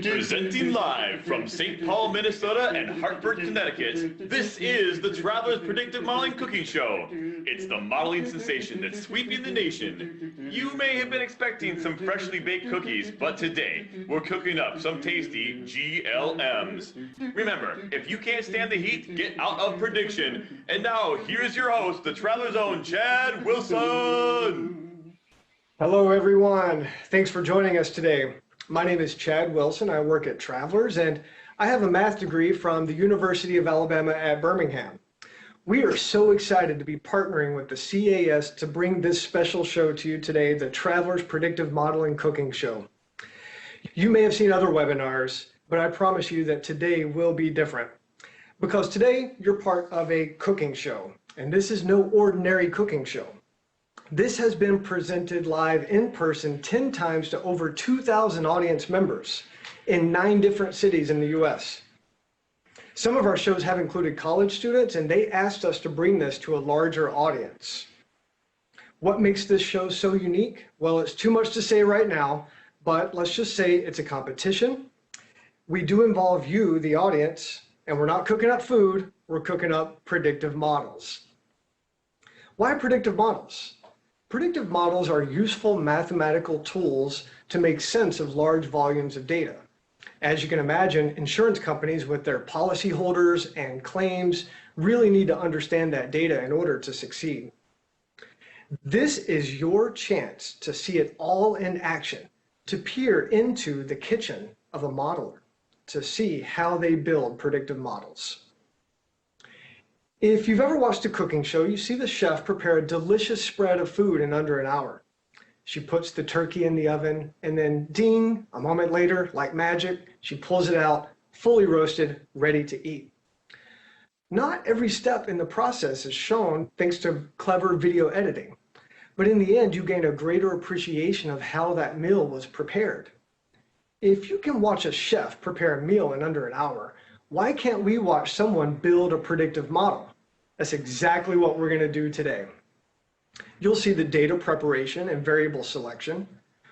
Presenting live from St. Paul, Minnesota and Hartford, Connecticut, this is the Traveler's Predictive Modeling Cooking Show. It's the modeling sensation that's sweeping the nation. You may have been expecting some freshly baked cookies, but today we're cooking up some tasty GLMs. Remember, if you can't stand the heat, get out of prediction. And now, here's your host, the Traveler's Own Chad Wilson. Hello everyone, thanks for joining us today. My name is Chad Wilson, I work at Travelers, and I have a math degree from the University of Alabama at Birmingham. We are so excited to be partnering with the CAS to bring this special show to you today, the Travelers Predictive Modeling Cooking Show. You may have seen other webinars, but I promise you that today will be different. Because today, you're part of a cooking show, and this is no ordinary cooking show. This has been presented live in person 10 times to over 2,000 audience members in 9 different cities in the US. Some of our shows have included college students, and they asked us to bring this to a larger audience. What makes this show so unique? Well, it's too much to say right now, but let's just say it's a competition. We do involve you, the audience, and we're not cooking up food, we're cooking up predictive models. Why predictive models? Predictive models are useful mathematical tools to make sense of large volumes of data. As you can imagine, insurance companies with their policyholders and claims really need to understand that data in order to succeed. This is your chance to see it all in action, to peer into the kitchen of a modeler, to see how they build predictive models. If you've ever watched a cooking show, you see the chef prepare a delicious spread of food in under an hour. She puts the turkey in the oven, and then ding, a moment later, like magic, she pulls it out, fully roasted, ready to eat. Not every step in the process is shown thanks to clever video editing, but in the end, you gain a greater appreciation of how that meal was prepared. If you can watch a chef prepare a meal in under an hour, why can't we watch someone build a predictive model? That's exactly what we're going to do today. You'll see the data preparation and variable selection,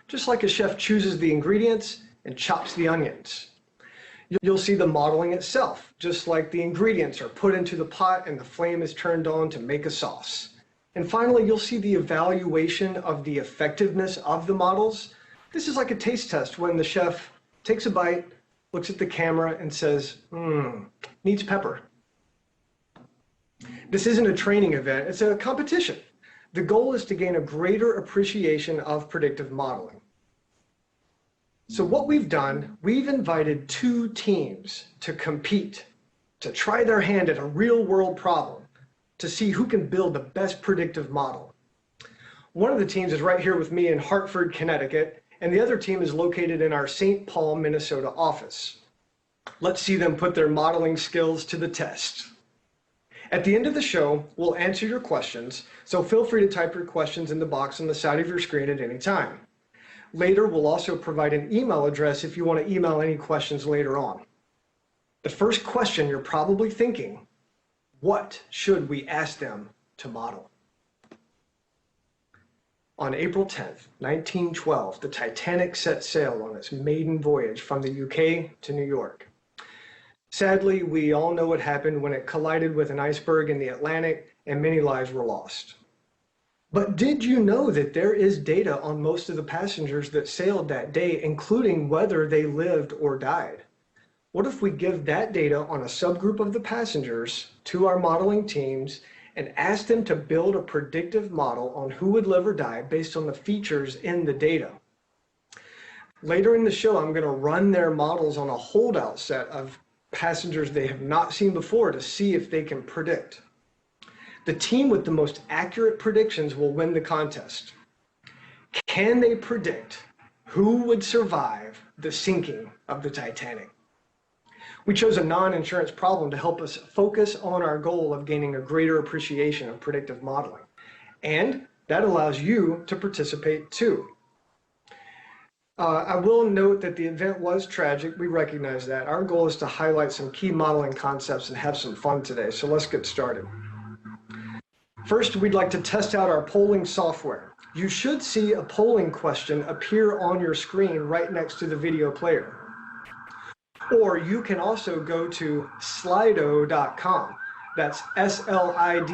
just like a chef chooses the ingredients and chops the onions. You'll see the modeling itself, just like the ingredients are put into the pot and the flame is turned on to make a sauce. And finally, you'll see the evaluation of the effectiveness of the models. This is like a taste test when the chef takes a bite, looks at the camera and says, needs pepper. This isn't a training event, it's a competition. The goal is to gain a greater appreciation of predictive modeling. So what we've done, we've invited 2 teams to compete, to try their hand at a real world problem, to see who can build the best predictive model. One of the teams is right here with me in Hartford, Connecticut, and the other team is located in our St. Paul, Minnesota office. Let's see them put their modeling skills to the test. At the end of the show, we'll answer your questions, so feel free to type your questions in the box on the side of your screen at any time. Later, we'll also provide an email address if you want to email any questions later on. The first question you're probably thinking, what should we ask them to model? On April 10th, 1912, the Titanic set sail on its maiden voyage from the UK to New York. Sadly, we all know what happened when it collided with an iceberg in the Atlantic and many lives were lost. But did you know that there is data on most of the passengers that sailed that day, including whether they lived or died? What if we give that data on a subgroup of the passengers to our modeling teams and ask them to build a predictive model on who would live or die based on the features in the data? Later in the show, I'm going to run their models on a holdout set of passengers they have not seen before to see if they can predict. The team with the most accurate predictions will win the contest. Can they predict who would survive the sinking of the Titanic? We chose a non-insurance problem to help us focus on our goal of gaining a greater appreciation of predictive modeling. And that allows you to participate too. I will note that the event was tragic. We recognize that. Our goal is to highlight some key modeling concepts and have some fun today. So let's get started. First, we'd like to test out our polling software. You should see a polling question appear on your screen right next to the video player. Or you can also go to slido.com. That's SLIDO.com.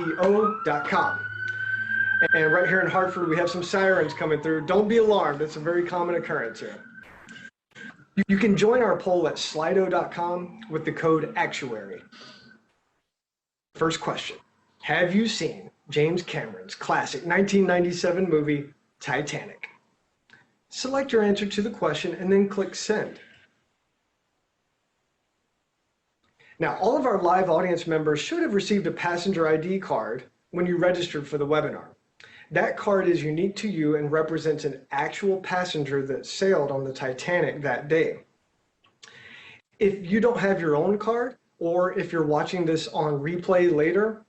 And right here in Hartford, we have some sirens coming through. Don't be alarmed. It's a very common occurrence here. You can join our poll at slido.com with the code ACTUARY. First question. Have you seen James Cameron's classic 1997 movie, Titanic? Select your answer to the question and then click Send. Now, all of our live audience members should have received a passenger ID card when you registered for the webinar. That card is unique to you and represents an actual passenger that sailed on the Titanic that day. If you don't have your own card, or if you're watching this on replay later,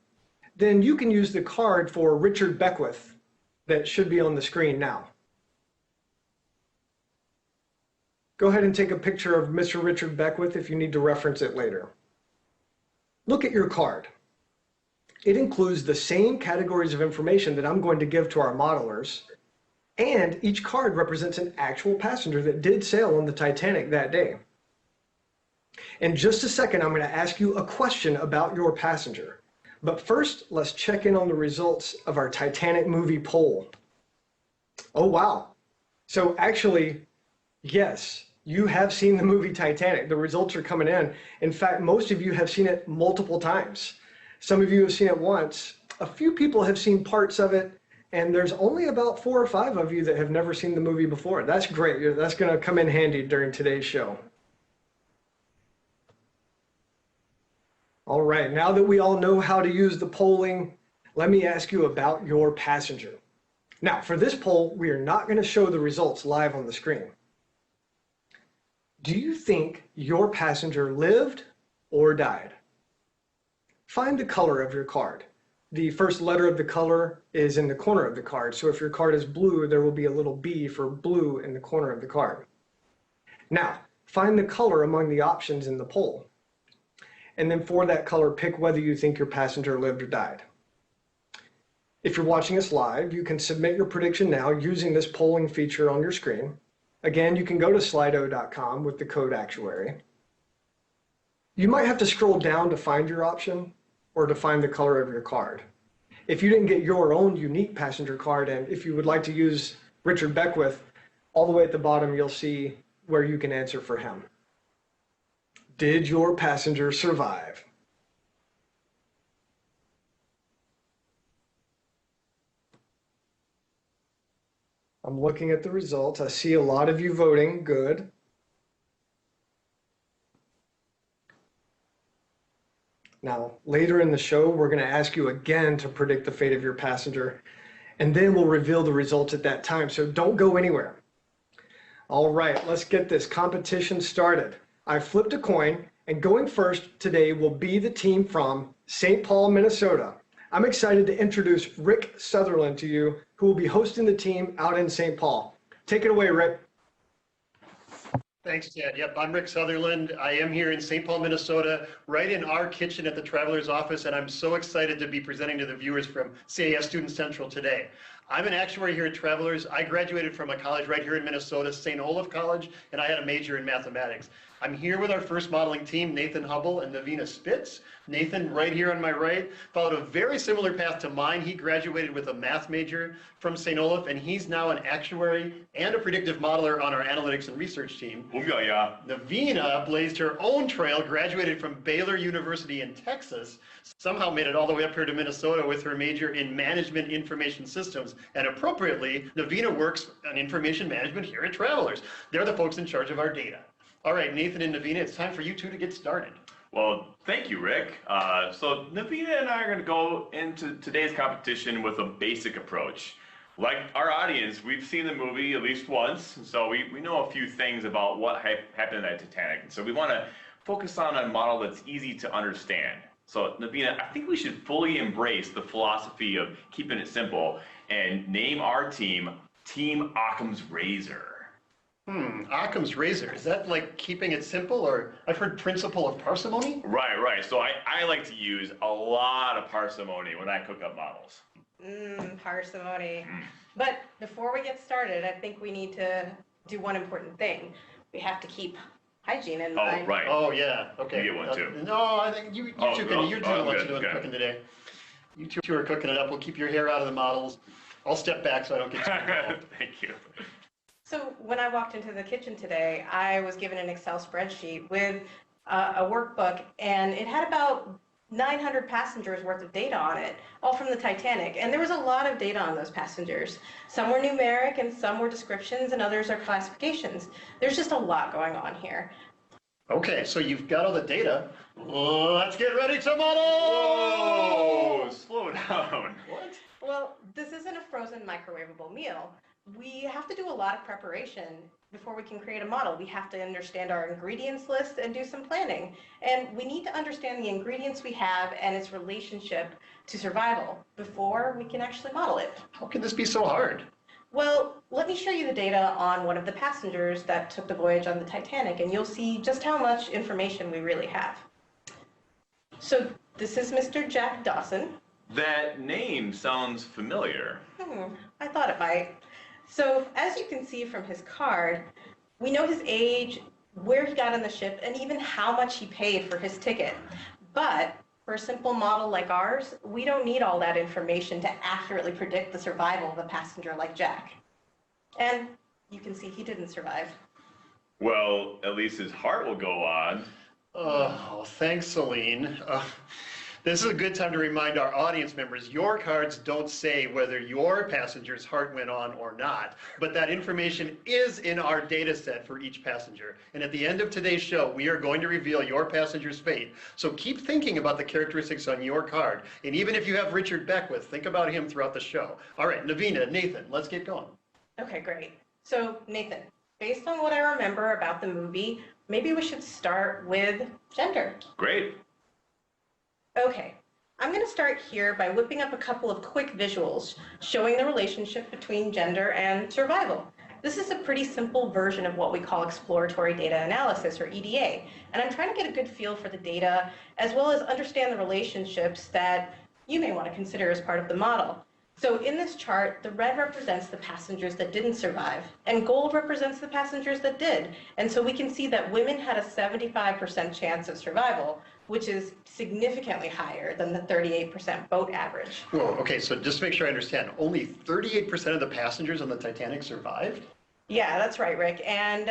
then you can use the card for Richard Beckwith that should be on the screen now. Go ahead and take a picture of Mr. Richard Beckwith if you need to reference it later. Look at your card. It includes the same categories of information that I'm going to give to our modelers, and each card represents an actual passenger that did sail on the Titanic that day. In just a second, I'm going to ask you a question about your passenger. But first, let's check in on the results of our Titanic movie poll. Oh, wow. So actually, yes, you have seen the movie Titanic. The results are coming in. In fact, most of you have seen it multiple times. Some of you have seen it once. A few people have seen parts of it, and there's only about 4 or 5 of you that have never seen the movie before. That's great. That's going to come in handy during today's show. All right, now that we all know how to use the polling, let me ask you about your passenger. Now, for this poll, we are not going to show the results live on the screen. Do you think your passenger lived or died? Find the color of your card. The first letter of the color is in the corner of the card. So if your card is blue, there will be a little B for blue in the corner of the card. Now, find the color among the options in the poll. And then for that color, pick whether you think your passenger lived or died. If you're watching us live, you can submit your prediction now using this polling feature on your screen. Again, you can go to slido.com with the code ACTUARY. You might have to scroll down to find your option or to find the color of your card. If you didn't get your own unique passenger card, and if you would like to use Richard Beckwith, all the way at the bottom, you'll see where you can answer for him. Did your passenger survive? I'm looking at the results. I see a lot of you voting. Good. Now, later in the show, we're going to ask you again to predict the fate of your passenger, and then we'll reveal the results at that time, so don't go anywhere. All right, let's get this competition started. I flipped a coin, and going first today will be the team from St. Paul, Minnesota. I'm excited to introduce Rick Sutherland to you, who will be hosting the team out in St. Paul. Take it away, Rick. Thanks, Ted. Yep, I'm Rick Sutherland. I am here in St. Paul, Minnesota, right in our kitchen at the Traveler's Office, and I'm so excited to be presenting to the viewers from CAS Student Central today. I'm an actuary here at Travelers. I graduated from a college right here in Minnesota, St. Olaf College, and I had a major in mathematics. I'm here with our first modeling team, Nathan Hubble and Navina Spitz. Nathan, right here on my right, followed a very similar path to mine. He graduated with a math major from St. Olaf, and he's now an actuary and a predictive modeler on our analytics and research team. Yeah. Navina blazed her own trail, graduated from Baylor University in Texas, somehow made it all the way up here to Minnesota with her major in management information systems. And appropriately, Navina works on information management here at Travelers. They're the folks in charge of our data. All right, Nathan and Navina, it's time for you two to get started. Well, thank you, Rick. So Navina and I are going to go into today's competition with a basic approach. Like our audience, we've seen the movie at least once, so we know a few things about what happened in Titanic. So we want to focus on a model that's easy to understand. So Navina, I think we should fully embrace the philosophy of keeping it simple and name our team Team Occam's Razor. Occam's Razor, is that like keeping it simple, or I've heard principle of parsimony? Right. So I like to use a lot of parsimony when I cook up models. Parsimony. But before we get started, I think we need to do one important thing. We have to keep hygiene in mind. Oh, right. Oh, yeah, okay. You get one, too. No, I think you two can, you're doing what you're doing cooking today. You two are cooking it up. We'll keep your hair out of the models. I'll step back so I don't get too involved. Thank you. So when I walked into the kitchen today, I was given an Excel spreadsheet with a workbook, and it had about 900 passengers worth of data on it, all from the Titanic. And there was a lot of data on those passengers. Some were numeric and some were descriptions and others are classifications. There's just a lot going on here. Okay, so you've got all the data. Let's get ready to model! Whoa! Slow down. What? Well, this isn't a frozen microwavable meal. We have to do a lot of preparation before we can create a model. We have to understand our ingredients list and do some planning. And we need to understand the ingredients we have and its relationship to survival before we can actually model it. How can this be so hard? Well, let me show you the data on one of the passengers that took the voyage on the Titanic, and you'll see just how much information we really have. So this is Mr. Jack Dawson. That name sounds familiar. I thought it might. So as you can see from his card, we know his age, where he got on the ship, and even how much he paid for his ticket. But for a simple model like ours, we don't need all that information to accurately predict the survival of a passenger like Jack. And you can see he didn't survive. Well, at least his heart will go on. Oh, thanks, Celine. This is a good time to remind our audience members, your cards don't say whether your passenger's heart went on or not, but that information is in our data set for each passenger. And at the end of today's show, we are going to reveal your passenger's fate. So keep thinking about the characteristics on your card. And even if you have Richard Beckwith, think about him throughout the show. All right, Navina, Nathan, let's get going. Okay, great. So Nathan, based on what I remember about the movie, maybe we should start with gender. Great. Okay, I'm going to start here by whipping up a couple of quick visuals showing the relationship between gender and survival. This is a pretty simple version of what we call exploratory data analysis, or EDA, and I'm trying to get a good feel for the data as well as understand the relationships that you may want to consider as part of the model. So in this chart, the red represents the passengers that didn't survive, and gold represents the passengers that did. And so we can see that women had a 75% chance of survival, which is significantly higher than the 38% boat average. Whoa, okay, so just to make sure I understand, only 38% of the passengers on the Titanic survived? Yeah, that's right, Rick. And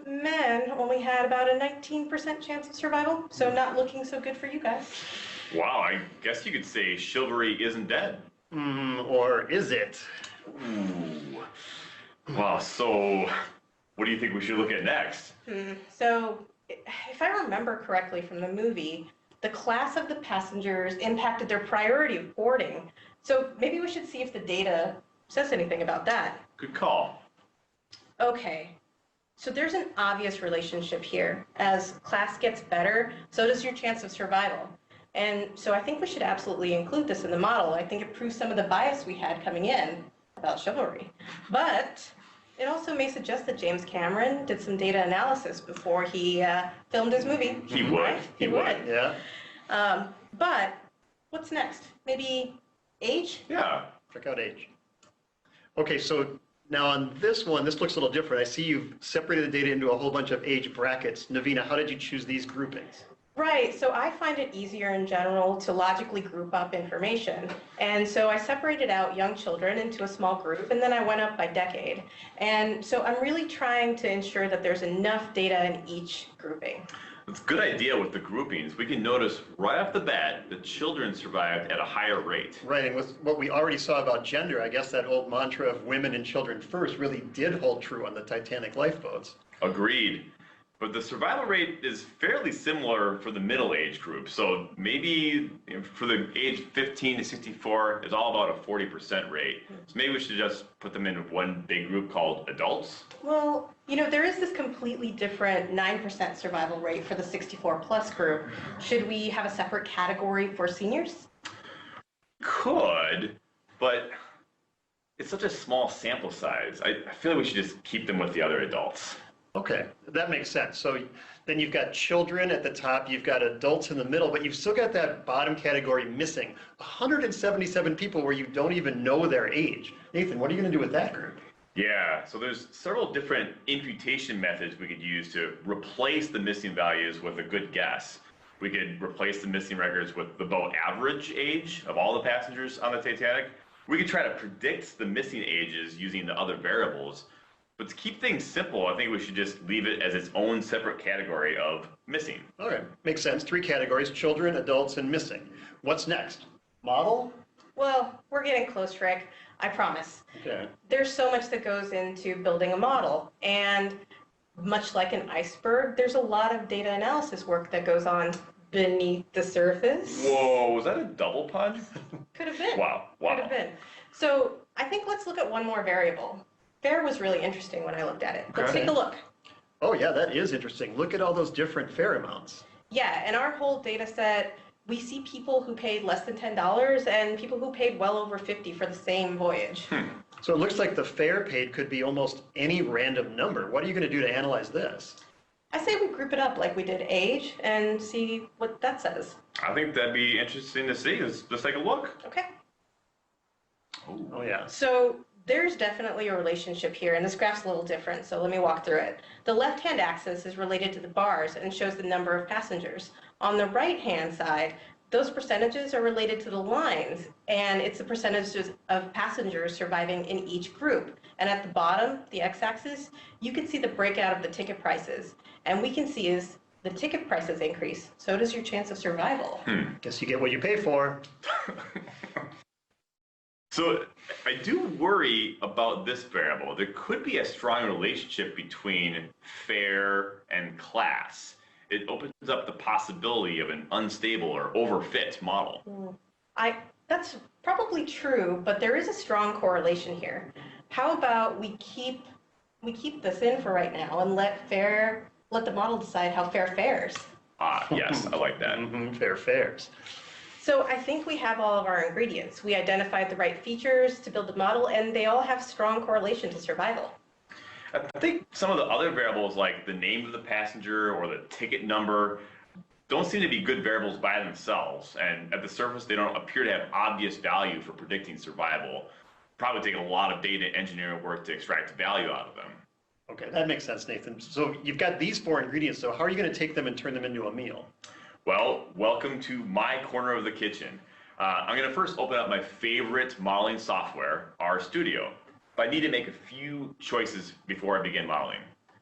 men only had about a 19% chance of survival, so not looking so good for you guys. Wow, I guess you could say chivalry isn't dead. Or is it? Ooh. Wow, so what do you think we should look at next? So if I remember correctly from the movie, the class of the passengers impacted their priority of boarding. So maybe we should see if the data says anything about that. Good call. Okay, so there's an obvious relationship here. As class gets better, so does your chance of survival. And so I think we should absolutely include this in the model. I think it proves some of the bias we had coming in about chivalry. But it also may suggest that James Cameron did some data analysis before he filmed his movie. He would. Right? He would. Yeah. But what's next? Maybe age? Yeah. Check out age. Okay, so now on this one, this looks a little different. I see you've separated the data into a whole bunch of age brackets. Navina, how did you choose these groupings? Right, so I find it easier in general to logically group up information. And so I separated out young children into a small group, and then I went up by decade. And so I'm really trying to ensure that there's enough data in each grouping. It's a good idea with the groupings. We can notice right off the bat that children survived at a higher rate. Right, and with what we already saw about gender, I guess that old mantra of women and children first really did hold true on the Titanic lifeboats. Agreed. But the survival rate is fairly similar for the middle age group. So maybe for the age 15 to 64, it's all about a 40% rate. So maybe we should just put them in one big group called adults. Well, you know, there is this completely different 9% survival rate for the 64 plus group. Should we have a separate category for seniors? Could, but it's such a small sample size. I feel like we should just keep them with the other adults. Okay, that makes sense. So then you've got children at the top, you've got adults in the middle, but you've still got that bottom category missing. 177 people where you don't even know their age. Nathan, what are you going to do with that group? Yeah, so there's several different imputation methods we could use to replace the missing values with a good guess. We could replace the missing records with the boat average age of all the passengers on the Titanic. We could try to predict the missing ages using the other variables. But to keep things simple, I think we should just leave it as its own separate category of missing. Okay, makes sense. 3 categories, children, adults, and missing. What's next? Model? Well, we're getting close, Rick. I promise. Okay. There's so much that goes into building a model. And much like an iceberg, there's a lot of data analysis work that goes on beneath the surface. Whoa, was that a double pun? Could have been. Wow. Could have been. So I think let's look at one more variable. Fare was really interesting when I looked at it. Let's Okay. take a look. Oh yeah, that is interesting. Look at all those different fare amounts. Yeah, in our whole data set, we see people who paid less than $10 and people who paid well over $50 for the same voyage. So it looks like the fare paid could be almost any random number. What are you going to do to analyze this? I say we group it up like we did age and see what that says. I think that'd be interesting to see. Let's take a look. Okay. Oh yeah. So there's definitely a relationship here, and this graph's a little different, so let me walk through it. The left-hand axis is related to the bars and shows the number of passengers. On the right-hand side, those percentages are related to the lines, and it's the percentages of passengers surviving in each group. And at the bottom, the x-axis, you can see the breakout of the ticket prices. And we can see as the ticket prices increase, so does your chance of survival. Guess you get what you pay for. So I do worry about this variable. There could be a strong relationship between fare and class. It opens up the possibility of an unstable or overfit model. That's probably true, but there is a strong correlation here. How about we keep this in for right now and let the model decide how fare fares. Yes, I like that. Fair fares. So I think we have all of our ingredients. We identified the right features to build the model, and they all have strong correlation to survival. I think some of the other variables, like the name of the passenger or the ticket number, don't seem to be good variables by themselves. And at the surface, they don't appear to have obvious value for predicting survival. Probably take a lot of data engineering work to extract value out of them. Okay, that makes sense, Nathan. So you've got these 4 ingredients, so how are you going to take them and turn them into a meal? Well, welcome to my corner of the kitchen. I'm going to first open up my favorite modeling software, RStudio. But I need to make a few choices before I begin modeling.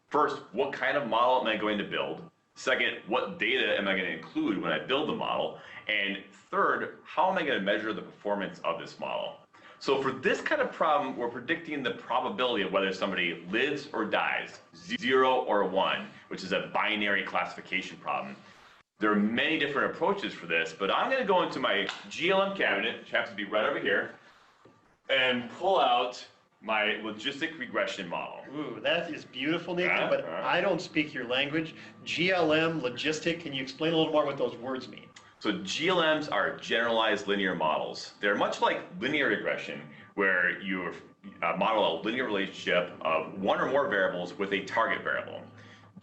First, what kind of model am I going to build? Second, what data am I going to include when I build the model? And third, how am I going to measure the performance of this model? So for this kind of problem, we're predicting the probability of whether somebody lives or dies, 0 or 1, which is a binary classification problem. There are many different approaches for this, but I'm going to go into my GLM cabinet, which happens to be right over here, and pull out my logistic regression model. Ooh, that is beautiful, Nathan, but I don't speak your language. GLM, logistic, can you explain a little more what those words mean? So GLMs are generalized linear models. They're much like linear regression, where you model a linear relationship of one or more variables with a target variable.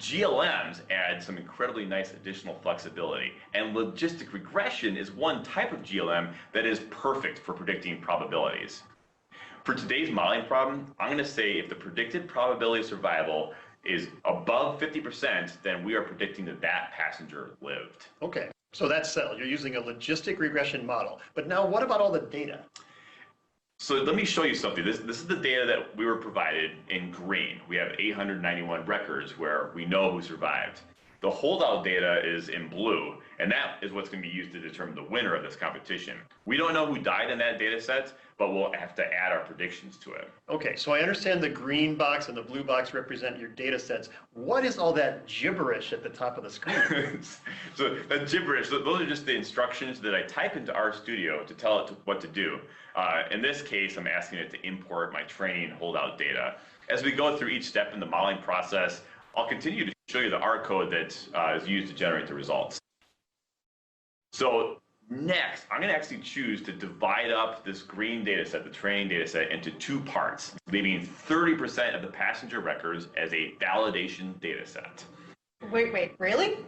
GLMs add some incredibly nice additional flexibility, and logistic regression is one type of GLM that is perfect for predicting probabilities. For today's modeling problem, I'm going to say if the predicted probability of survival is above 50%, then we are predicting that that passenger lived. Okay, so that's settled. You're using a logistic regression model. But now what about all the data? So let me show you something. This is the data that we were provided in green. We have 891 records where we know who survived. The holdout data is in blue, and that is what's going to be used to determine the winner of this competition. We don't know who died in that data set, but we'll have to add our predictions to it. Okay, so I understand the green box and the blue box represent your data sets. What is all that gibberish at the top of the screen? So that gibberish, those are just the instructions that I type into RStudio to tell it what to do. In this case, I'm asking it to import my training holdout data. As we go through each step in the modeling process, I'll continue to show you the R code that is used to generate the results. So Next, I'm going to actually choose to divide up this green data set, the training data set, into two parts, leaving 30% of the passenger records as a validation data set. Wait, really?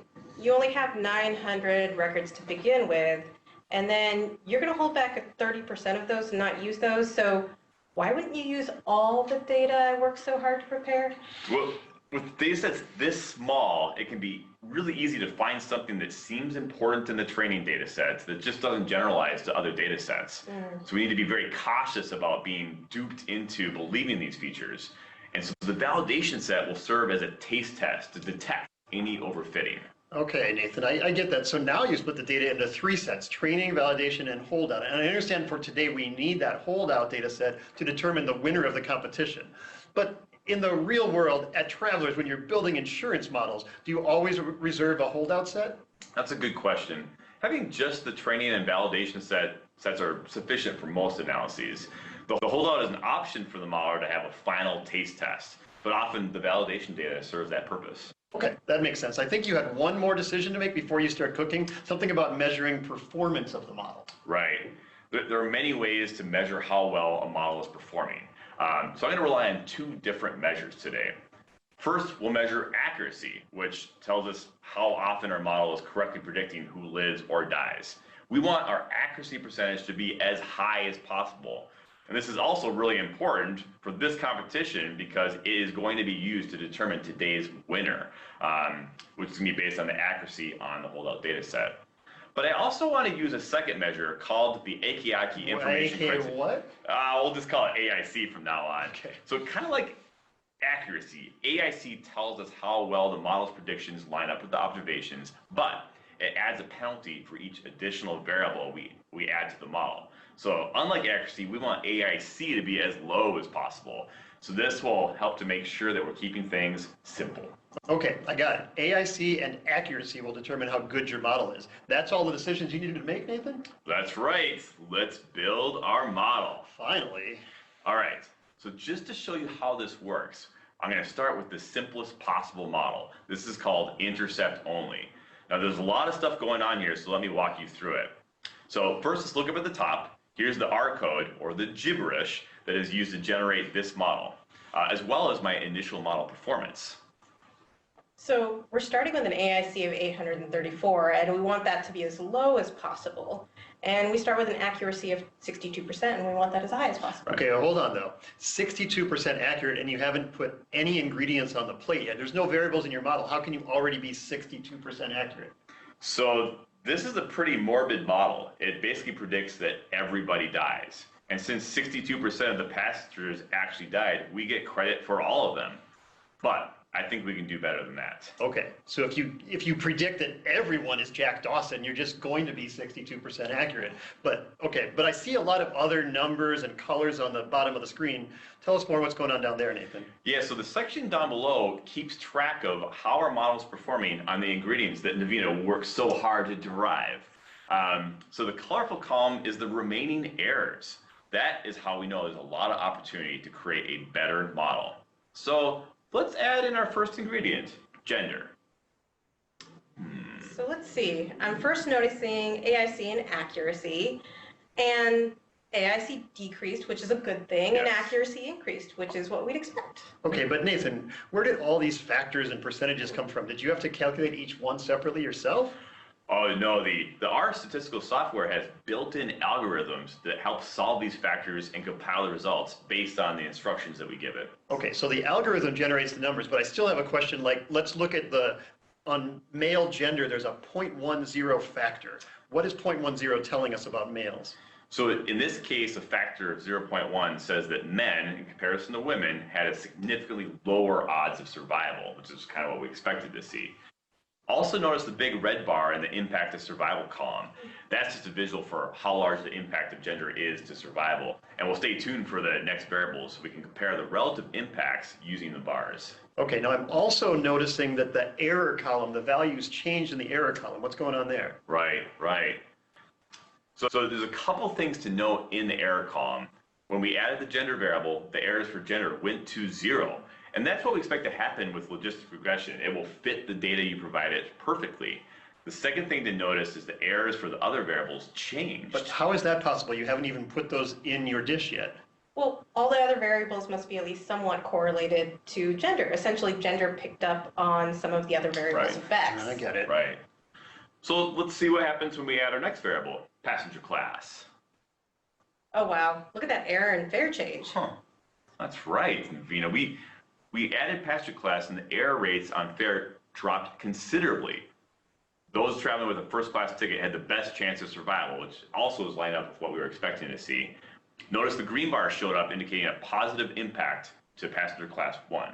You only have 900 records to begin with, and then you're going to hold back 30% of those and not use those. So why wouldn't you use all the data I worked so hard to prepare? Well, with data sets this small, it can be really easy to find something that seems important in the training data sets that just doesn't generalize to other data sets. So we need to be very cautious about being duped into believing these features. And so the validation set will serve as a taste test to detect any overfitting. Okay, Nathan, I get that. So now you split the data into three sets: training, validation, and holdout. And I understand for today we need that holdout data set to determine the winner of the competition. But in the real world, at Travelers, when you're building insurance models, do you always reserve a holdout set? That's a good question. Having just the training and validation sets are sufficient for most analyses. The holdout is an option for the modeler to have a final taste test, but often the validation data serves that purpose. Okay, that makes sense. I think you had one more decision to make before you start cooking, something about measuring performance of the model. Right. There are many ways to measure how well a model is performing. So I'm going to rely on two different measures today. First, we'll measure accuracy, which tells us how often our model is correctly predicting who lives or dies. We want our accuracy percentage to be as high as possible. And this is also really important for this competition because it is going to be used to determine today's winner, which is going to be based on the accuracy on the holdout data set. But I also want to use a second measure called the AKI information criteria. What? We'll just call it AIC from now on. Okay. So kind of like accuracy, AIC tells us how well the model's predictions line up with the observations, but it adds a penalty for each additional variable we add to the model. So unlike accuracy, we want AIC to be as low as possible. So this will help to make sure that we're keeping things simple. Okay, I got it. AIC and accuracy will determine how good your model is. That's all the decisions you needed to make, Nathan? That's right. Let's build our model. Finally. All right. So just to show you how this works, I'm going to start with the simplest possible model. This is called intercept only. Now there's a lot of stuff going on here, so let me walk you through it. So first, let's look up at the top. Here's the R code, or the gibberish, that is used to generate this model, as well as my initial model performance. So we're starting with an AIC of 834, and we want that to be as low as possible. And we start with an accuracy of 62%, and we want that as high as possible. Okay, hold on though. 62% accurate, and you haven't put any ingredients on the plate yet. There's no variables in your model. How can you already be 62% accurate? So this is a pretty morbid model. It basically predicts that everybody dies. And since 62% of the passengers actually died, we get credit for all of them. But I think we can do better than that. Okay, so if you predict that everyone is Jack Dawson, you're just going to be 62% accurate. But okay, but I see a lot of other numbers and colors on the bottom of the screen. Tell us more what's going on down there, Nathan. Yeah, so the section down below keeps track of how our model is performing on the ingredients that Navina worked so hard to derive. So the colorful column is the remaining errors. That is how we know there's a lot of opportunity to create a better model. So let's add in our first ingredient, gender. So let's see. I'm first noticing AIC and accuracy, and AIC decreased, which is a good thing, and accuracy increased, which is what we'd expect. Okay, but Nathan, where did all these factors and percentages come from? Did you have to calculate each one separately yourself? Oh no, the R statistical software has built-in algorithms that help solve these factors and compile the results based on the instructions that we give it. Okay, so the algorithm generates the numbers, but I still have a question like, let's look at on male gender, there's a 0.10 factor. What is 0.10 telling us about males? So in this case, a factor of 0.1 says that men, in comparison to women, had a significantly lower odds of survival, which is kind of what we expected to see. Also notice the big red bar in the impact of survival column. That's just a visual for how large the impact of gender is to survival. And we'll stay tuned for the next variables so we can compare the relative impacts using the bars. Okay, now I'm also noticing that the error column, the values changed in the error column. What's going on there? Right. So there's a couple things to note in the error column. When we added the gender variable, the errors for gender went to 0. And that's what we expect to happen with logistic regression. It will fit the data you provided perfectly. The second thing to notice is the errors for the other variables changed. But how is that possible? You haven't even put those in your dish yet. Well, all the other variables must be at least somewhat correlated to gender. Essentially, gender picked up on some of the other variables' effects. I get it. Right. So let's see what happens when we add our next variable, passenger class. Oh, wow. Look at that error and fare change. Huh. That's right. You know, we added passenger class and the error rates on fare dropped considerably. Those traveling with a first class ticket had the best chance of survival, which also is lined up with what we were expecting to see. Notice the green bar showed up indicating a positive impact to passenger class 1.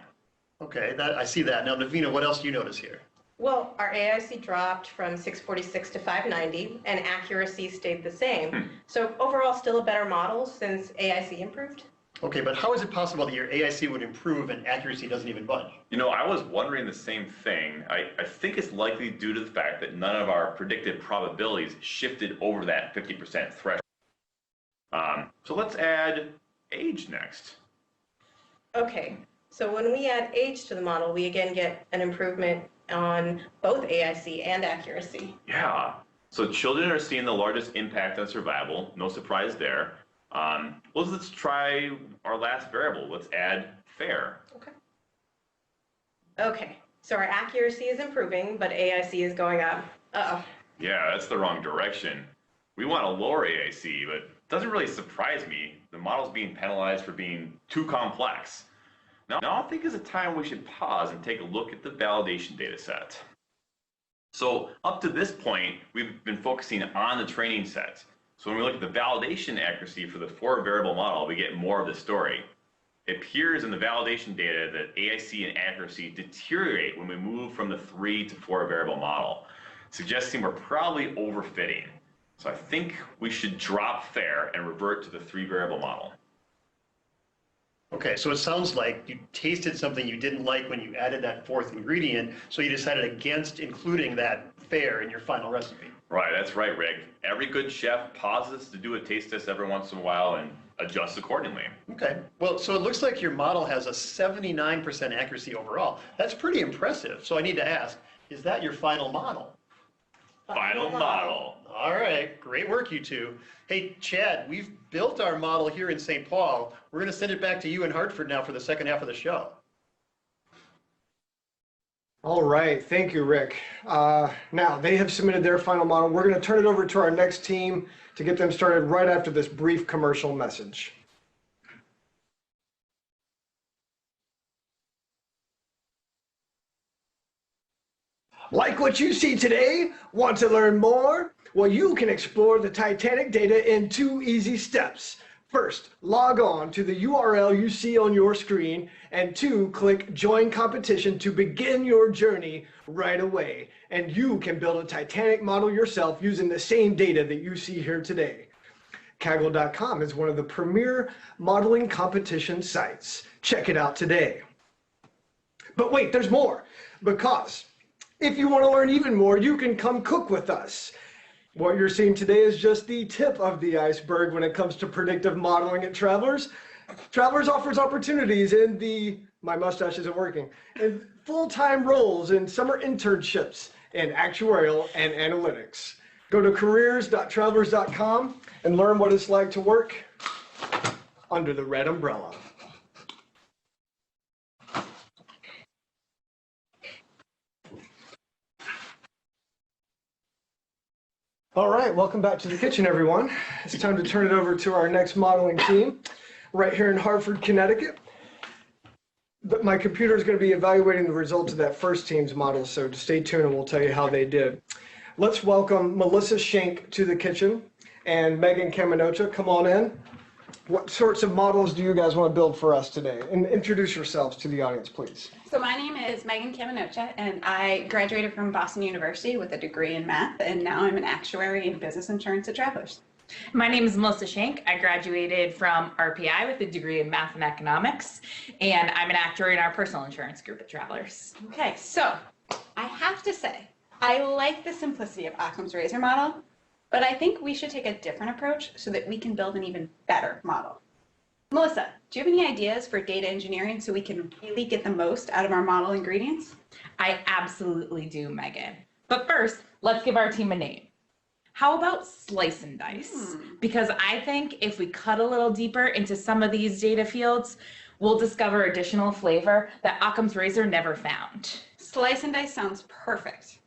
Okay, I see that. Now, Navina, what else do you notice here? Well, our AIC dropped from 646 to 590, and accuracy stayed the same. So overall, still a better model since AIC improved. Okay, but how is it possible that your AIC would improve and accuracy doesn't even budge? You know, I was wondering the same thing. I think it's likely due to the fact that none of our predicted probabilities shifted over that 50% threshold. So let's add age next. Okay, so when we add age to the model, we again get an improvement on both AIC and accuracy. Yeah. So children are seeing the largest impact on survival. No surprise there. Let's try our last variable. Let's add fare. Okay, so our accuracy is improving, but AIC is going up. Uh-oh. Yeah, that's the wrong direction. We want to lower AIC, but it doesn't really surprise me. The model's being penalized for being too complex. Now I think is a time we should pause and take a look at the validation data set. So up to this point, we've been focusing on the training set. So when we look at the validation accuracy for the 4-variable model, we get more of the story. It appears in the validation data that AIC and accuracy deteriorate when we move from the 3 to 4-variable model, suggesting we're probably overfitting. So I think we should drop fare and revert to the 3-variable model. Okay, so it sounds like you tasted something you didn't like when you added that 4th ingredient, so you decided against including that fare in your final recipe. Right, that's right, Rick. Every good chef pauses to do a taste test every once in a while and adjusts accordingly. Okay, well, so it looks like your model has a 79% accuracy overall. That's pretty impressive. So I need to ask, is that your final model? Final model. All right, great work, you two. Hey, Chad, we've built our model here in St. Paul. We're going to send it back to you in Hartford now for the second half of the show. All right, thank you, Rick. Now, they have submitted their final model. We're going to turn it over to our next team to get them started right after this brief commercial message. Like what you see today? Want to learn more? Well, you can explore the Titanic data in 2 easy steps. First, log on to the URL you see on your screen, and 2, click Join Competition to begin your journey right away. And you can build a Titanic model yourself using the same data that you see here today. Kaggle.com is one of the premier modeling competition sites. Check it out today. But wait, there's more, because if you want to learn even more, you can come cook with us. What you're seeing today is just the tip of the iceberg when it comes to predictive modeling at Travelers. Travelers offers opportunities in my mustache isn't working, in full-time roles in summer internships in actuarial and analytics. Go to careers.travelers.com and learn what it's like to work under the red umbrella. All right, welcome back to the kitchen, everyone. It's time to turn it over to our next modeling team right here in Hartford, Connecticut. But my computer is going to be evaluating the results of that first team's model, so stay tuned and we'll tell you how they did. Let's welcome Melissa Schenk to the kitchen and Megan Kaminocha. Come on in. What sorts of models do you guys want to build for us today? And introduce yourselves to the audience, please. So my name is Megan Kaminocha, and I graduated from Boston University with a degree in math, and now I'm an actuary in business insurance at Travelers. My name is Melissa Schenk. I graduated from RPI with a degree in math and economics, and I'm an actuary in our personal insurance group at Travelers. Okay, so I have to say, I like the simplicity of Occam's razor model, but I think we should take a different approach so that we can build an even better model. Melissa, do you have any ideas for data engineering so we can really get the most out of our model ingredients? I absolutely do, Megan. But first, let's give our team a name. How about slice and dice? Because I think if we cut a little deeper into some of these data fields, we'll discover additional flavor that Occam's razor never found. Slice and dice sounds perfect.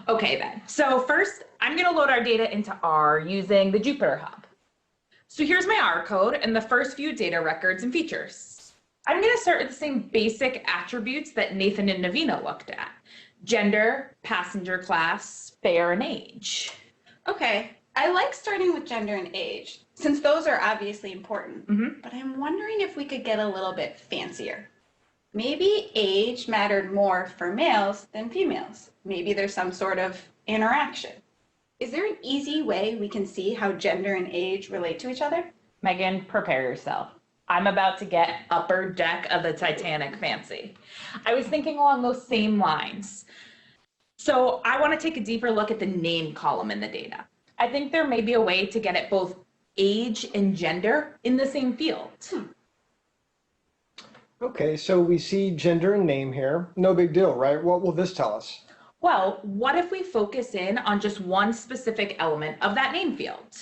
Okay then, so first I'm gonna load our data into R using the Jupyter Hub. So here's my R code and the first few data records and features. I'm gonna start with the same basic attributes that Nathan and Navina looked at. Gender, passenger class, fare, and age. Okay, I like starting with gender and age, since those are obviously important. But I'm wondering if we could get a little bit fancier. Maybe age mattered more for males than females. Maybe there's some sort of interaction. Is there an easy way we can see how gender and age relate to each other? Megan, prepare yourself. I'm about to get upper deck of the Titanic fancy. I was thinking along those same lines. So I want to take a deeper look at the name column in the data. I think there may be a way to get at both age and gender in the same field. Okay, so we see gender and name here. No big deal, right? What will this tell us? Well, what if we focus in on just one specific element of that name field?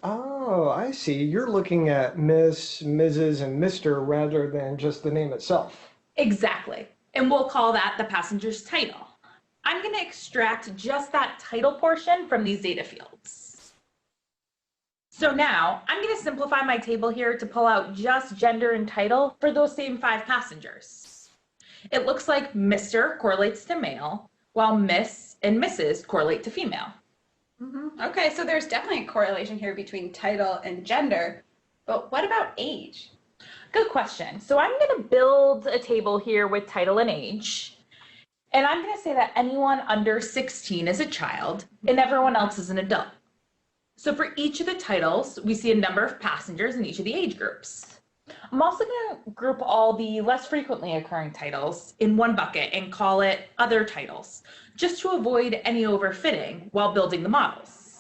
Oh, I see. You're looking at Miss, Mrs., and Mr. rather than just the name itself. Exactly. And we'll call that the passenger's title. I'm going to extract just that title portion from these data fields. So now I'm going to simplify my table here to pull out just gender and title for those same 5 passengers. It looks like Mr. correlates to male, while Miss and Mrs. correlate to female. Okay, so there's definitely a correlation here between title and gender, but what about age? Good question. So I'm going to build a table here with title and age. And I'm going to say that anyone under 16 is a child and everyone else is an adult. So for each of the titles, we see a number of passengers in each of the age groups. I'm also going to group all the less frequently occurring titles in one bucket and call it other titles, just to avoid any overfitting while building the models.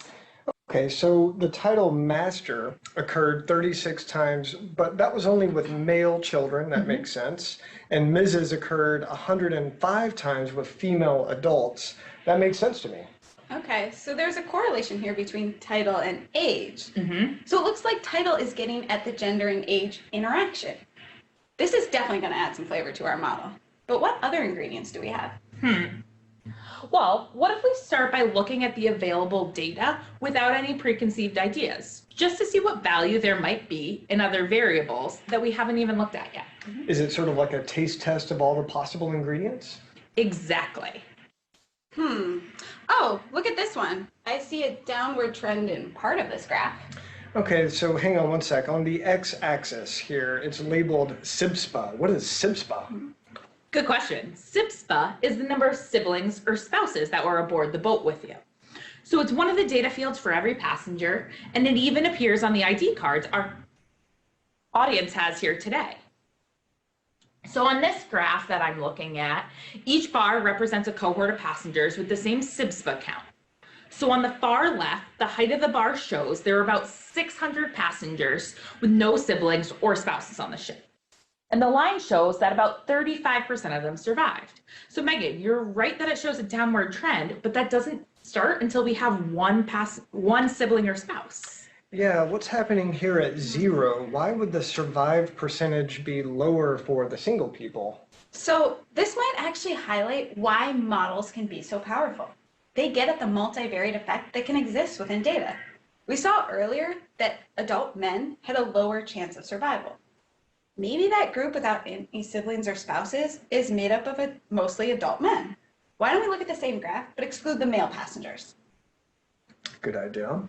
Okay, so the title master occurred 36 times, but that was only with male children. That makes sense. And Mrs. occurred 105 times with female adults. That makes sense to me. Okay, so there's a correlation here between title and age. So it looks like title is getting at the gender and age interaction. This is definitely going to add some flavor to our model. But what other ingredients do we have? Well, what if we start by looking at the available data without any preconceived ideas, just to see what value there might be in other variables that we haven't even looked at yet? Is it sort of like a taste test of all the possible ingredients? Exactly. Oh, look at this one. I see a downward trend in part of this graph. Okay, so hang on one sec. On the x-axis here, it's labeled SIBSPA. What is SIBSPA? Good question. SIBSPA is the number of siblings or spouses that were aboard the boat with you. So it's one of the data fields for every passenger, and it even appears on the ID cards our audience has here today. So on this graph that I'm looking at, each bar represents a cohort of passengers with the same SIBSPA count. So on the far left, the height of the bar shows there are about 600 passengers with no siblings or spouses on the ship. And the line shows that about 35% of them survived. So Megan, you're right that it shows a downward trend, but that doesn't start until we have one sibling or spouse. Yeah, what's happening here at 0? Why would the survived percentage be lower for the single people? So this might actually highlight why models can be so powerful. They get at the multivariate effect that can exist within data. We saw earlier that adult men had a lower chance of survival. Maybe that group without any siblings or spouses is made up of mostly adult men. Why don't we look at the same graph, but exclude the male passengers? Good idea.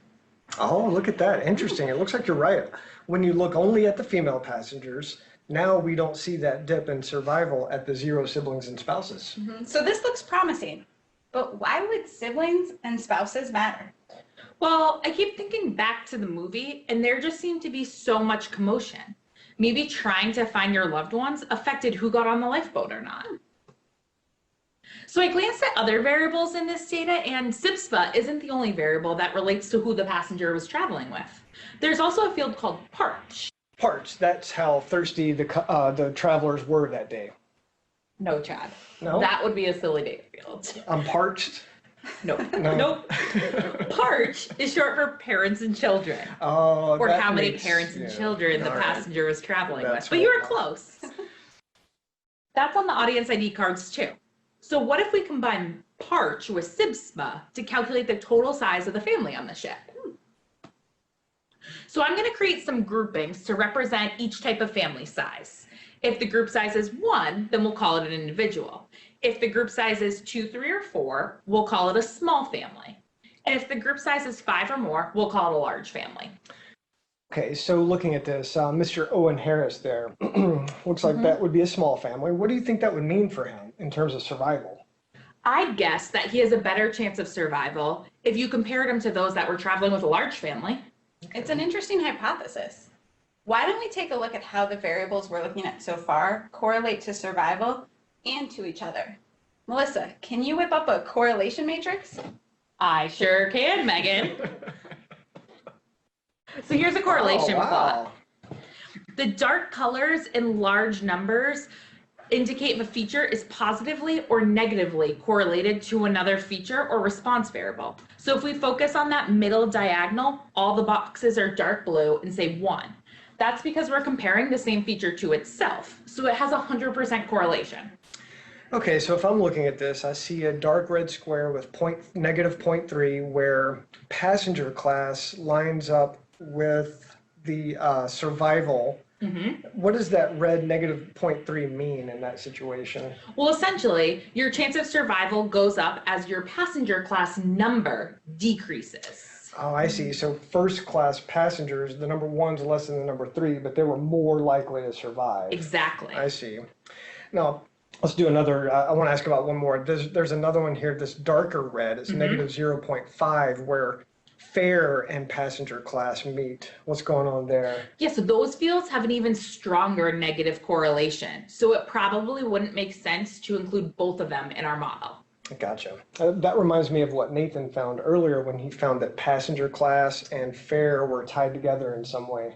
Oh, look at that. Interesting. It looks like you're right. When you look only at the female passengers, now we don't see that dip in survival at the 0 siblings and spouses. So this looks promising, but why would siblings and spouses matter? Well, I keep thinking back to the movie, and there just seemed to be so much commotion. Maybe trying to find your loved ones affected who got on the lifeboat or not. So I glanced at other variables in this data, and SIBSPA isn't the only variable that relates to who the passenger was traveling with. There's also a field called parch. Parch, that's how thirsty the travelers were that day. No, Chad. No? That would be a silly data field. I'm parched. Nope. No. Nope. Parch is short for parents and children. Oh, Or that how many makes- parents and yeah. children the All right. passenger was traveling with. That's But what you I were thought. close. That's on the audience ID cards too. So what if we combine Parch with SIBSPA to calculate the total size of the family on the ship? So I'm going to create some groupings to represent each type of family size. If the group size is 1, then we'll call it an individual. If the group size is 2, 3, or 4, we'll call it a small family. And if the group size is 5 or more, we'll call it a large family. Okay, so looking at this, Mr. Owen Harris there, looks like that would be a small family. What do you think that would mean for him in terms of survival? I'd guess that he has a better chance of survival if you compared him to those that were traveling with a large family. It's an interesting hypothesis. Why don't we take a look at how the variables we're looking at so far correlate to survival and to each other? Melissa, can you whip up a correlation matrix? I sure can, Megan. So here's a correlation plot. The dark colors in large numbers indicate if a feature is positively or negatively correlated to another feature or response variable. So if we focus on that middle diagonal, all the boxes are dark blue and say 1. That's because we're comparing the same feature to itself. So it has 100% correlation. Okay, so if I'm looking at this, I see a dark red square with negative 0.3 where passenger class lines up with the survival. What does that red negative 0.3 mean in that situation? Well, essentially, your chance of survival goes up as your passenger class number decreases. Oh, I see. So first class passengers, the number 1's less than the number 3, but they were more likely to survive. Exactly. I see. Now, let's do another. I want to ask about one more. There's another one here, this darker red. It's negative 0.5, where fare and passenger class meet. What's going on there? Yeah, so those fields have an even stronger negative correlation. So it probably wouldn't make sense to include both of them in our model. Gotcha. That reminds me of what Nathan found earlier when he found that passenger class and fare were tied together in some way.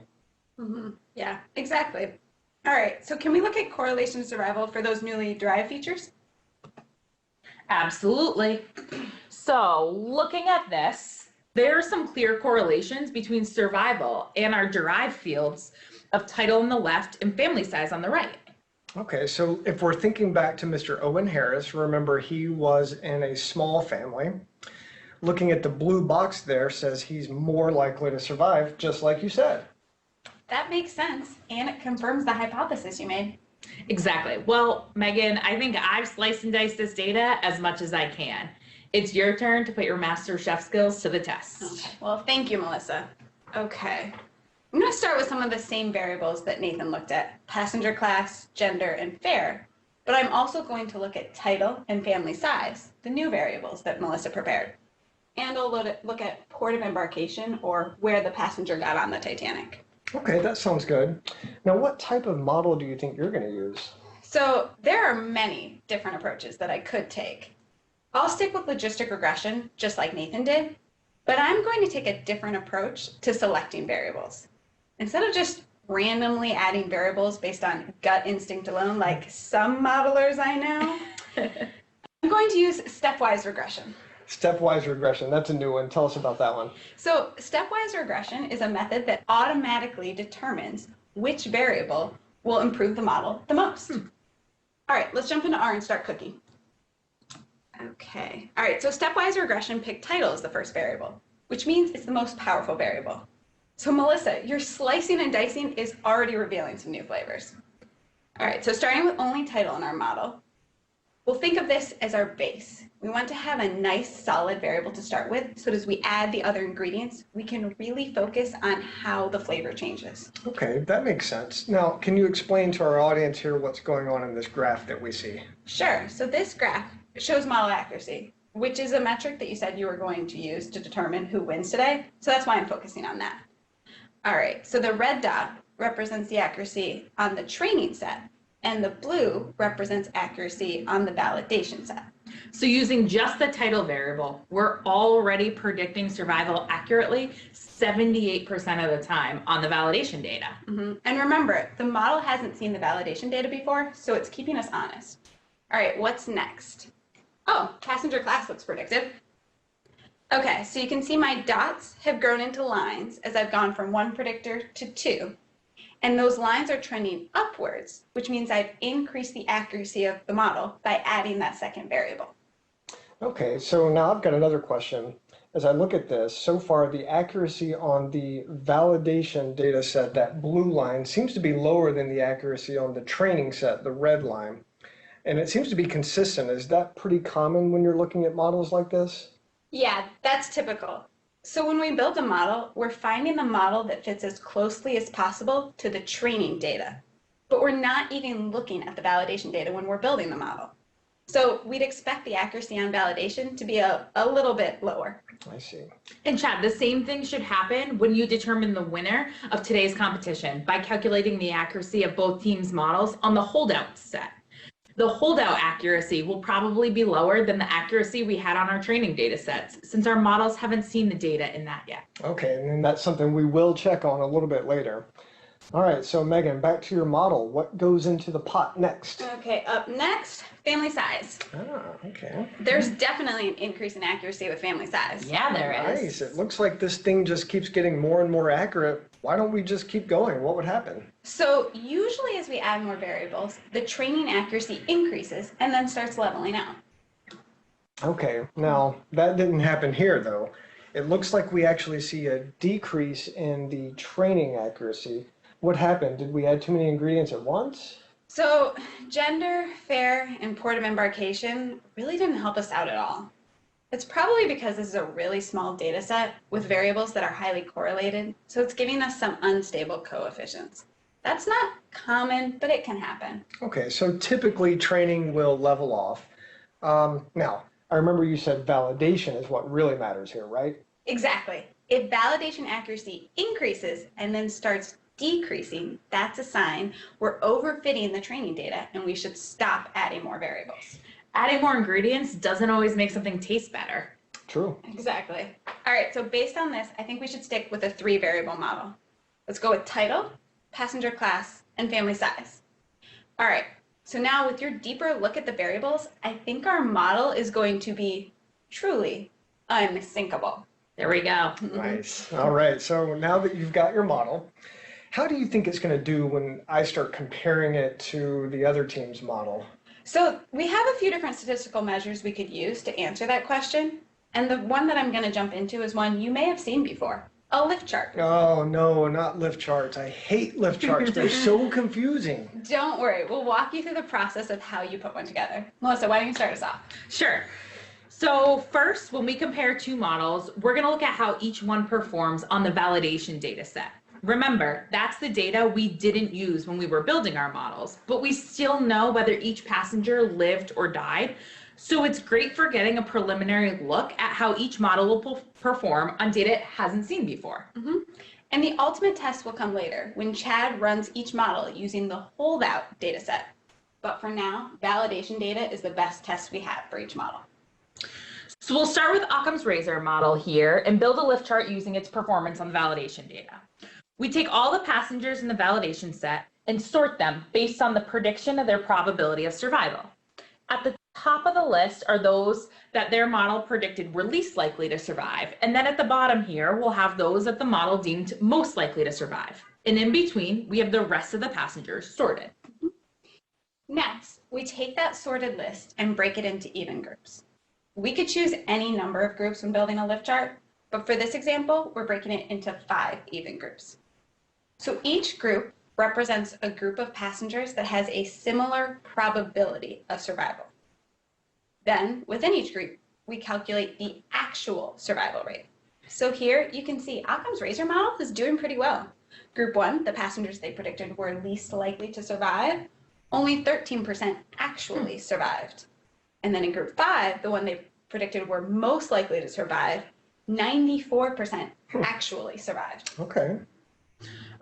Yeah, exactly. All right, so can we look at correlation to survival for those newly derived features? Absolutely. So looking at this, there are some clear correlations between survival and our derived fields of title on the left and family size on the right. Okay, so if we're thinking back to Mr. Owen Harris, remember he was in a small family. Looking at the blue box there says he's more likely to survive, just like you said. That makes sense, and it confirms the hypothesis you made. Exactly. Well, Megan, I think I've sliced and diced this data as much as I can. It's your turn to put your master chef skills to the test. Okay. Well, thank you, Melissa. Okay. I'm going to start with some of the same variables that Nathan looked at, passenger class, gender, and fare. But I'm also going to look at title and family size, the new variables that Melissa prepared. And I'll look at port of embarkation, or where the passenger got on the Titanic. Okay, that sounds good. Now, what type of model do you think you're going to use? So there are many different approaches that I could take. I'll stick with logistic regression, just like Nathan did, but I'm going to take a different approach to selecting variables. Instead of just randomly adding variables based on gut instinct alone, like some modelers I know, I'm going to use stepwise regression. Stepwise regression, that's a new one. Tell us about that one. So stepwise regression is a method that automatically determines which variable will improve the model the most. All right, let's jump into R and start cooking. Okay. All right, so stepwise regression picked title as the first variable, which means it's the most powerful variable. So Melissa, your slicing and dicing is already revealing some new flavors. All right, so starting with only title in our model, we'll think of this as our base. We want to have a nice solid variable to start with, so as we add the other ingredients, we can really focus on how the flavor changes. Okay, that makes sense. Now, can you explain to our audience here what's going on in this graph that we see? Sure, so this graph shows model accuracy, which is a metric that you said you were going to use to determine who wins today. So that's why I'm focusing on that. All right, so the red dot represents the accuracy on the training set, and the blue represents accuracy on the validation set. So using just the title variable, we're already predicting survival accurately 78% of the time on the validation data. And remember, the model hasn't seen the validation data before, so it's keeping us honest. All right, what's next? Oh, passenger class looks predictive. Okay, so you can see my dots have grown into lines as I've gone from one predictor to two. And those lines are trending upwards, which means I've increased the accuracy of the model by adding that second variable. Okay, so now I've got another question. As I look at this, so far the accuracy on the validation data set, that blue line, seems to be lower than the accuracy on the training set, the red line. And it seems to be consistent. Is that pretty common when you're looking at models like this? Yeah, that's typical. So when we build a model, we're finding the model that fits as closely as possible to the training data. But we're not even looking at the validation data when we're building the model. So we'd expect the accuracy on validation to be a little bit lower. I see. And Chad, the same thing should happen when you determine the winner of today's competition by calculating the accuracy of both teams' models on the holdout set. The holdout accuracy will probably be lower than the accuracy we had on our training data sets, since our models haven't seen the data in that yet. Okay, and then that's something we will check on a little bit later. All right, so Megan, back to your model. What goes into the pot next? Okay, up next, family size. Okay. There's definitely an increase in accuracy with family size. Yeah, there is. Nice. It looks like this thing just keeps getting more and more accurate. Why don't we just keep going? What would happen? So usually as we add more variables, the training accuracy increases and then starts leveling out. Okay, now that didn't happen here though. It looks like we actually see a decrease in the training accuracy. What happened? Did we add too many ingredients at once? So gender, fare, and port of embarkation really didn't help us out at all. It's probably because this is a really small data set with variables that are highly correlated, so it's giving us some unstable coefficients. That's not common, but it can happen. Okay, so typically training will level off. Now, I remember you said validation is what really matters here, right? Exactly. If validation accuracy increases and then starts decreasing, that's a sign we're overfitting the training data and we should stop adding more variables. Adding more ingredients doesn't always make something taste better. True. Exactly. All right, so based on this, I think we should stick with a 3-variable model. Let's go with title, passenger class, and family size. All right, so now with your deeper look at the variables, I think our model is going to be truly unsinkable. There we go. Nice. All right, so now that you've got your model, how do you think it's going to do when I start comparing it to the other team's model? So we have a few different statistical measures we could use to answer that question. And the one that I'm going to jump into is one you may have seen before, a lift chart. Oh, no, not lift charts. I hate lift charts. They're so confusing. Don't worry, we'll walk you through the process of how you put one together. Melissa, why don't you start us off? Sure. So first, when we compare two models, we're going to look at how each one performs on the validation data set. Remember, that's the data we didn't use when we were building our models, but we still know whether each passenger lived or died. So it's great for getting a preliminary look at how each model will perform on data it hasn't seen before. And the ultimate test will come later when Chad runs each model using the holdout data set. But for now, validation data is the best test we have for each model. So we'll start with Occam's razor model here and build a lift chart using its performance on the validation data. We take all the passengers in the validation set and sort them based on the prediction of their probability of survival. At the top of the list are those that their model predicted were least likely to survive. And then at the bottom here, we'll have those that the model deemed most likely to survive. And in between, we have the rest of the passengers sorted. Next, we take that sorted list and break it into even groups. We could choose any number of groups when building a lift chart, but for this example, we're breaking it into 5 even groups. So each group represents a group of passengers that has a similar probability of survival. Then, within each group, we calculate the actual survival rate. So here you can see Occam's razor model is doing pretty well. Group 1, the passengers they predicted were least likely to survive, only 13% actually survived. And then in group 5, the one they predicted were most likely to survive, 94% actually survived. Okay.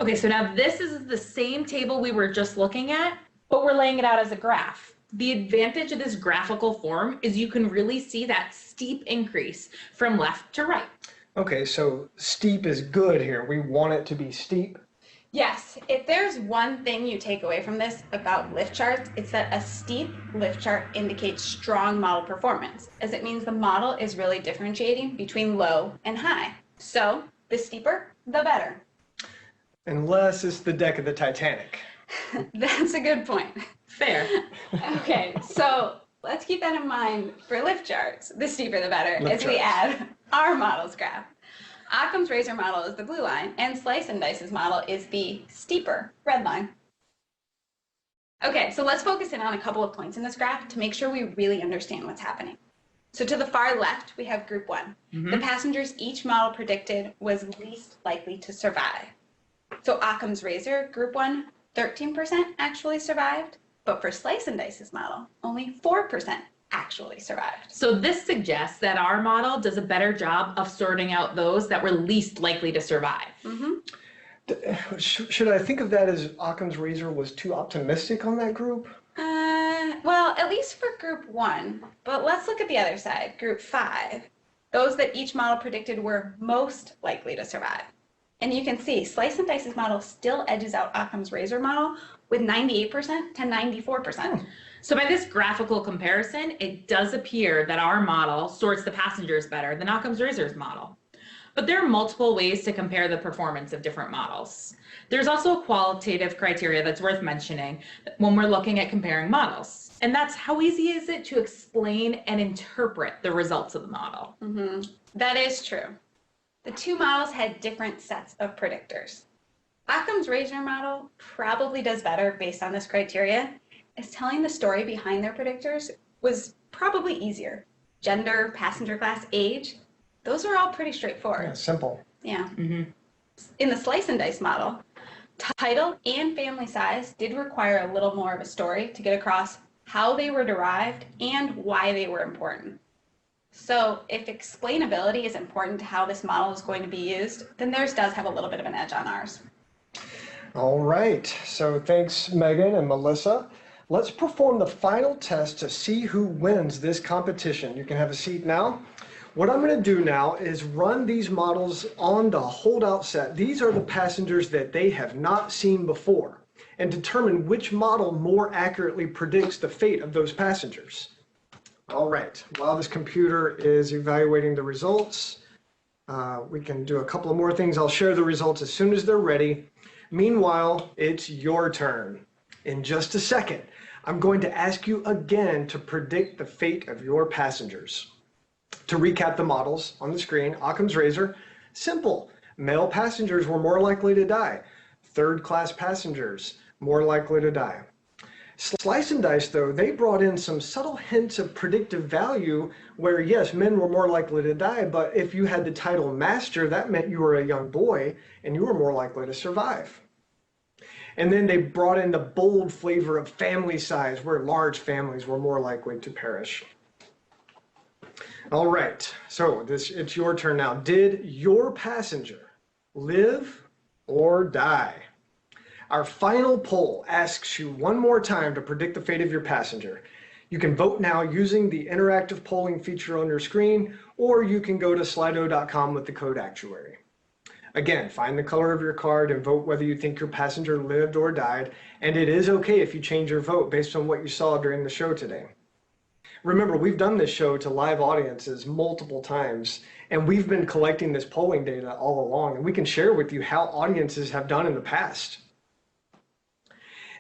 Okay, so now this is the same table we were just looking at, but we're laying it out as a graph. The advantage of this graphical form is you can really see that steep increase from left to right. Okay, so steep is good here. We want it to be steep. Yes, if there's one thing you take away from this about lift charts, it's that a steep lift chart indicates strong model performance, as it means the model is really differentiating between low and high. So the steeper, the better. Unless it's the deck of the Titanic. That's a good point. Fair. Okay, so let's keep that in mind for lift charts, the steeper the better, Lift as we charts. add our models graph. Occam's razor model is the blue line, and Slice and Dice's model is the steeper red line. Okay, so let's focus in on a couple of points in this graph to make sure we really understand what's happening. So to the far left, we have group one. The passengers each model predicted was least likely to survive. So Occam's razor, group one, 13% actually survived, but for Slice and Dice's model, only 4% actually survived. So this suggests that our model does a better job of sorting out those that were least likely to survive. Should I think of that as Occam's razor was too optimistic on that group? Well, at least for group one, but let's look at the other side, group five, those that each model predicted were most likely to survive. And you can see Slice and Dice's model still edges out Occam's razor model with 98% to 94%. So by this graphical comparison, it does appear that our model sorts the passengers better than Occam's razor's model. But there are multiple ways to compare the performance of different models. There's also a qualitative criteria that's worth mentioning when we're looking at comparing models. And that's how easy is it to explain and interpret the results of the model? That is true. The two models had different sets of predictors. Occam's razor model probably does better based on this criteria, as telling the story behind their predictors was probably easier. Gender, passenger class, age, those are all pretty straightforward. Yeah, simple. Yeah. In the Slice and Dice model, title and family size did require a little more of a story to get across how they were derived and why they were important. So if explainability is important to how this model is going to be used, then theirs does have a little bit of an edge on ours. All right, so thanks Megan and Melissa. Let's perform the final test to see who wins this competition. You can have a seat now. What I'm going to do now is run these models on the holdout set. These are the passengers that they have not seen before, and determine which model more accurately predicts the fate of those passengers. All right, while this computer is evaluating the results, we can do a couple of more things. I'll share the results as soon as they're ready. Meanwhile, it's your turn. In just a second, I'm going to ask you again to predict the fate of your passengers. To recap the models on the screen, Occam's razor, simple. Male passengers were more likely to die. Third-class passengers, more likely to die. Slice and Dice, though, they brought in some subtle hints of predictive value where, yes, men were more likely to die, but if you had the title master, that meant you were a young boy and you were more likely to survive. And then they brought in the bold flavor of family size, where large families were more likely to perish. All right, so it's your turn now. Did your passenger live or die? Our final poll asks you one more time to predict the fate of your passenger. You can vote now using the interactive polling feature on your screen, or you can go to slido.com with the code actuary. Again, find the color of your card and vote whether you think your passenger lived or died, and it is okay if you change your vote based on what you saw during the show today. Remember, we've done this show to live audiences multiple times, and we've been collecting this polling data all along, and we can share with you how audiences have done in the past.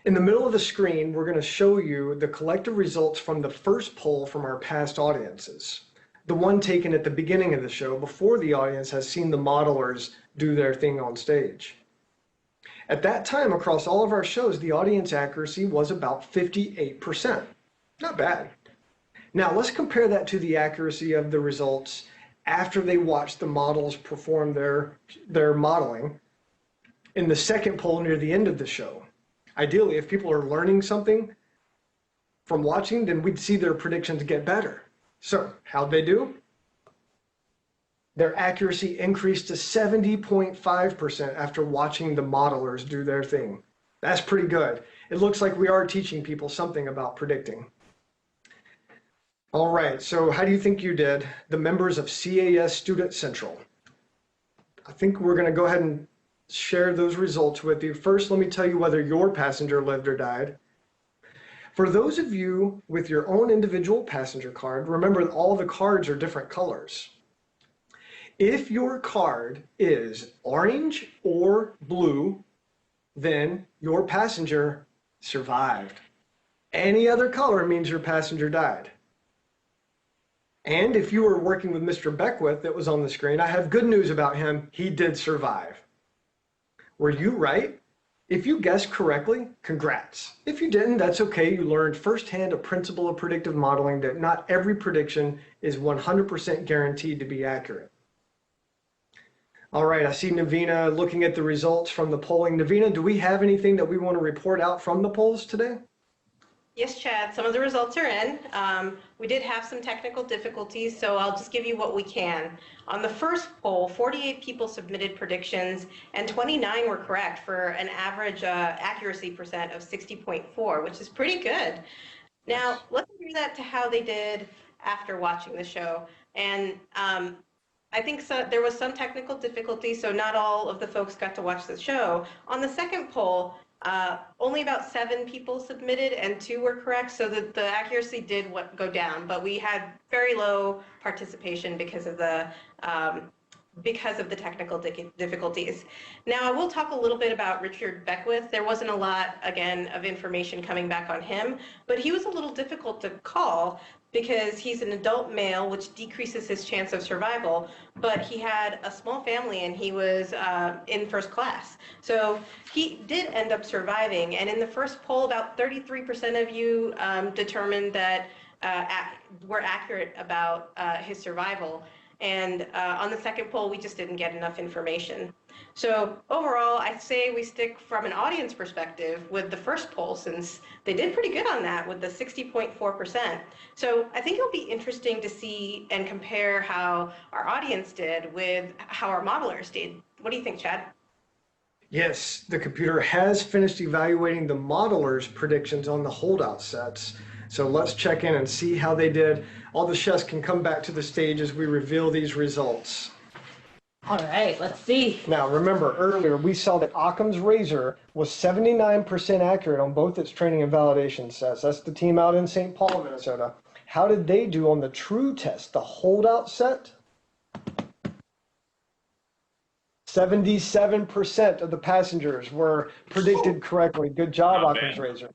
In the middle of the screen, we're going to show you the collective results from the first poll from our past audiences, the one taken at the beginning of the show before the audience has seen the modelers do their thing on stage. At that time, across all of our shows, the audience accuracy was about 58%. Not bad. Now let's compare that to the accuracy of the results after they watched the models perform their modeling in the second poll near the end of the show. Ideally, if people are learning something from watching, then we'd see their predictions get better. So how'd they do? Their accuracy increased to 70.5% after watching the modelers do their thing. That's pretty good. It looks like we are teaching people something about predicting. All right, so how do you think you did? The members of CAS Student Central. I think we're going to go ahead and share those results with you. First, let me tell you whether your passenger lived or died. For those of you with your own individual passenger card, remember all the cards are different colors. If your card is orange or blue, then your passenger survived. Any other color means your passenger died. And if you were working with Mr. Beckwith that was on the screen, I have good news about him. He did survive. Were you right? If you guessed correctly, congrats. If you didn't, that's okay. You learned firsthand a principle of predictive modeling that not every prediction is 100% guaranteed to be accurate. All right, I see Navina looking at the results from the polling. Navina, do we have anything that we want to report out from the polls today? Yes, Chad, some of the results are in. We did have some technical difficulties, so I'll just give you what we can. On the first poll, 48 people submitted predictions and 29 were correct for an average accuracy percent of 60.4, which is pretty good. Now, let's compare that to how they did after watching the show. And I think there was some technical difficulty, so not all of the folks got to watch the show. On the second poll, only about 7 people submitted and 2 were correct, so that the accuracy did go down, but we had very low participation because of the technical difficulties. Now, I will talk a little bit about Richard Beckwith. There wasn't a lot, again, of information coming back on him, but he was a little difficult to call because he's an adult male, which decreases his chance of survival, but he had a small family and he was in first class. So he did end up surviving, and in the first poll, about 33% of you determined that were accurate about his survival. And on the second poll, we just didn't get enough information. So overall, I'd say we stick from an audience perspective with the first poll, since they did pretty good on that with the 60.4%. So I think it'll be interesting to see and compare how our audience did with how our modelers did. What do you think, Chad? Yes, the computer has finished evaluating the modelers' predictions on the holdout sets. So let's check in and see how they did. All the chefs can come back to the stage as we reveal these results. All right, let's see. Now, remember earlier we saw that Occam's razor was 79% accurate on both its training and validation sets. That's the team out in St. Paul, Minnesota. How did they do on the true test, the holdout set? 77% of the passengers were predicted correctly. Good job, Occam's razor.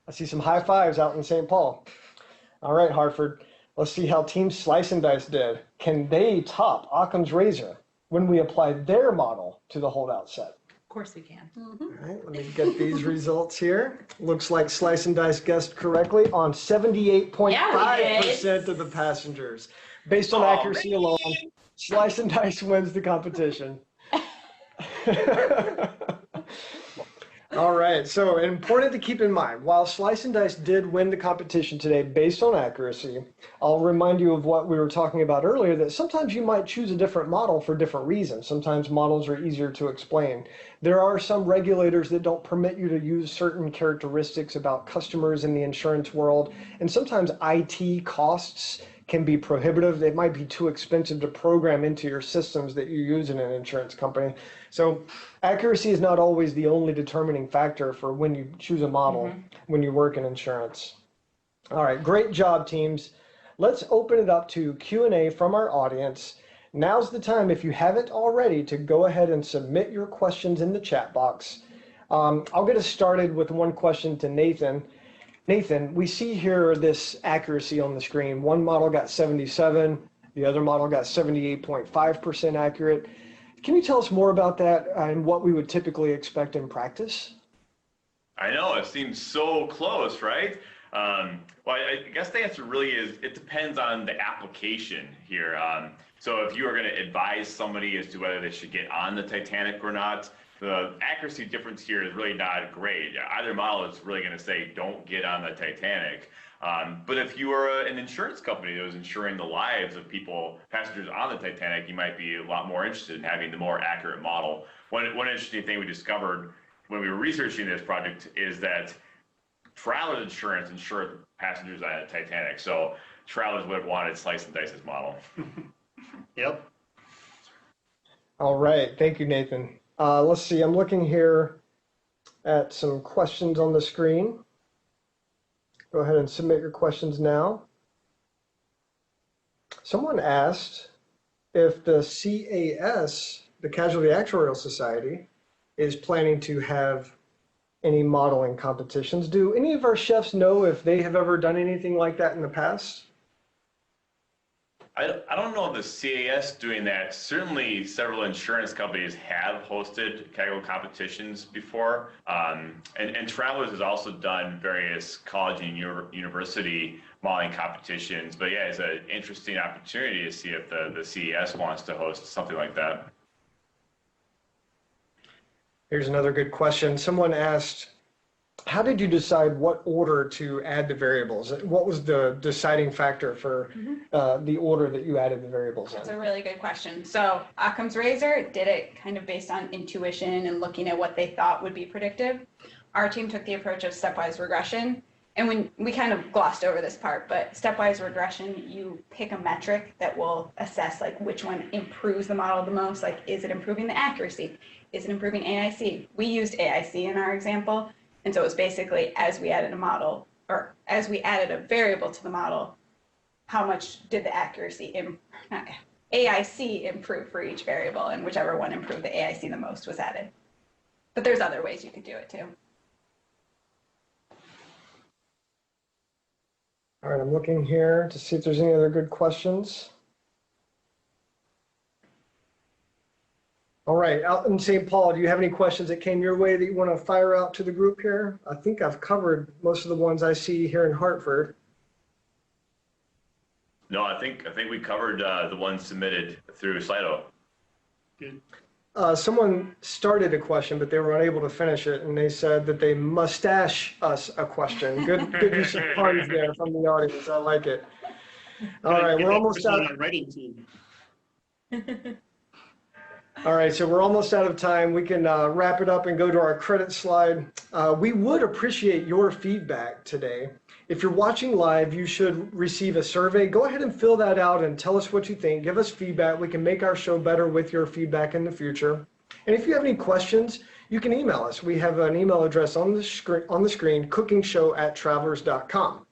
I see some high fives out in St. Paul. All right, Hartford. Let's see how Team Slice and Dice did. Can they top Occam's razor when we apply their model to the holdout set? Of course we can. All right, let me get these results here. Looks like Slice and Dice guessed correctly on 78.5% of the passengers. Based on accuracy alone, Slice and Dice wins the competition. All right, so important to keep in mind, while Slice and Dice did win the competition today based on accuracy, I'll remind you of what we were talking about earlier, that sometimes you might choose a different model for different reasons. Sometimes models are easier to explain. There are some regulators that don't permit you to use certain characteristics about customers in the insurance world, and sometimes IT costs can be prohibitive. It might be too expensive to program into your systems that you use in an insurance company. So accuracy is not always the only determining factor for when you choose a model when you work in insurance. All right, great job, teams. Let's open it up to Q&A from our audience. Now's the time, if you haven't already, to go ahead and submit your questions in the chat box. I'll get us started with one question to Nathan. Nathan, we see here this accuracy on the screen. One model got 77, the other model got 78.5% accurate. Can you tell us more about that and what we would typically expect in practice? I know, it seems so close, right? Well, I guess the answer really is it depends on the application here. So if you are going to advise somebody as to whether they should get on the Titanic or not, the accuracy difference here is really not great. Either model is really going to say, don't get on the Titanic. But if you are an insurance company that was insuring the lives of passengers on the Titanic, you might be a lot more interested in having the more accurate model. One interesting thing we discovered when we were researching this project is that Travelers Insurance insured passengers on the Titanic. So Travelers would have wanted Slice and Dice's model. Yep. All right, thank you, Nathan. Let's see, I'm looking here at some questions on the screen. Go ahead and submit your questions now. Someone asked if the CAS, the Casualty Actuarial Society, is planning to have any modeling competitions. Do any of our chefs know if they have ever done anything like that in the past? I don't know if the CAS doing that. Certainly, several insurance companies have hosted CAGO competitions before, and Travelers has also done various college and university modeling competitions. But yeah, it's an interesting opportunity to see if the CAS wants to host something like that. Here's another good question. Someone asked, how did you decide what order to add the variables? What was the deciding factor for the order that you added the variables in? That's a really good question. So Occam's razor did it kind of based on intuition and looking at what they thought would be predictive. Our team took the approach of stepwise regression. And when we kind of glossed over this part, but stepwise regression, you pick a metric that will assess like which one improves the model the most. Like, is it improving the accuracy? Is it improving AIC? We used AIC in our example. And so it was basically as we added a model, or as we added a variable to the model, how much did the AIC improve for each variable, and whichever one improved the AIC the most was added. But there's other ways you could do it too. All right, I'm looking here to see if there's any other good questions. All right, out in St. Paul, do you have any questions that came your way that you want to fire out to the group here? I think I've covered most of the ones I see here in Hartford. No, I think we covered the ones submitted through Slido. Good. Someone started a question, but they were unable to finish it, and they said that they mustache us a question. Good use of puns there from the audience. I like it. All right, we're almost out. Our writing team. All right, so we're almost out of time. We can wrap it up and go to our credit slide. We would appreciate your feedback today. If you're watching live, you should receive a survey. Go ahead and fill that out and tell us what you think. Give us feedback. We can make our show better with your feedback in the future. And if you have any questions, you can email us. We have an email address on the screen, cookingshow@travelers.com.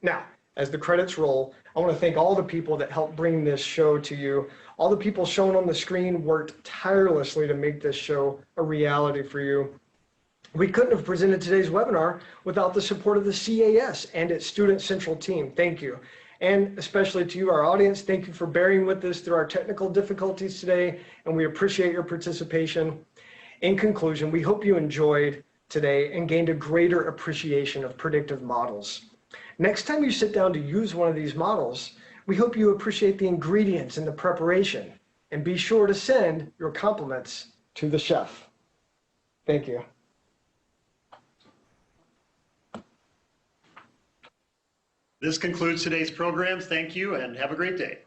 Now, as the credits roll, I want to thank all the people that helped bring this show to you. All the people shown on the screen worked tirelessly to make this show a reality for you. We couldn't have presented today's webinar without the support of the CAS and its Student Central team. Thank you. And especially to you, our audience, thank you for bearing with us through our technical difficulties today, and we appreciate your participation. In conclusion, we hope you enjoyed today and gained a greater appreciation of predictive models. Next time you sit down to use one of these models, we hope you appreciate the ingredients in the preparation, and be sure to send your compliments to the chef. Thank you. This concludes today's program. Thank you and have a great day.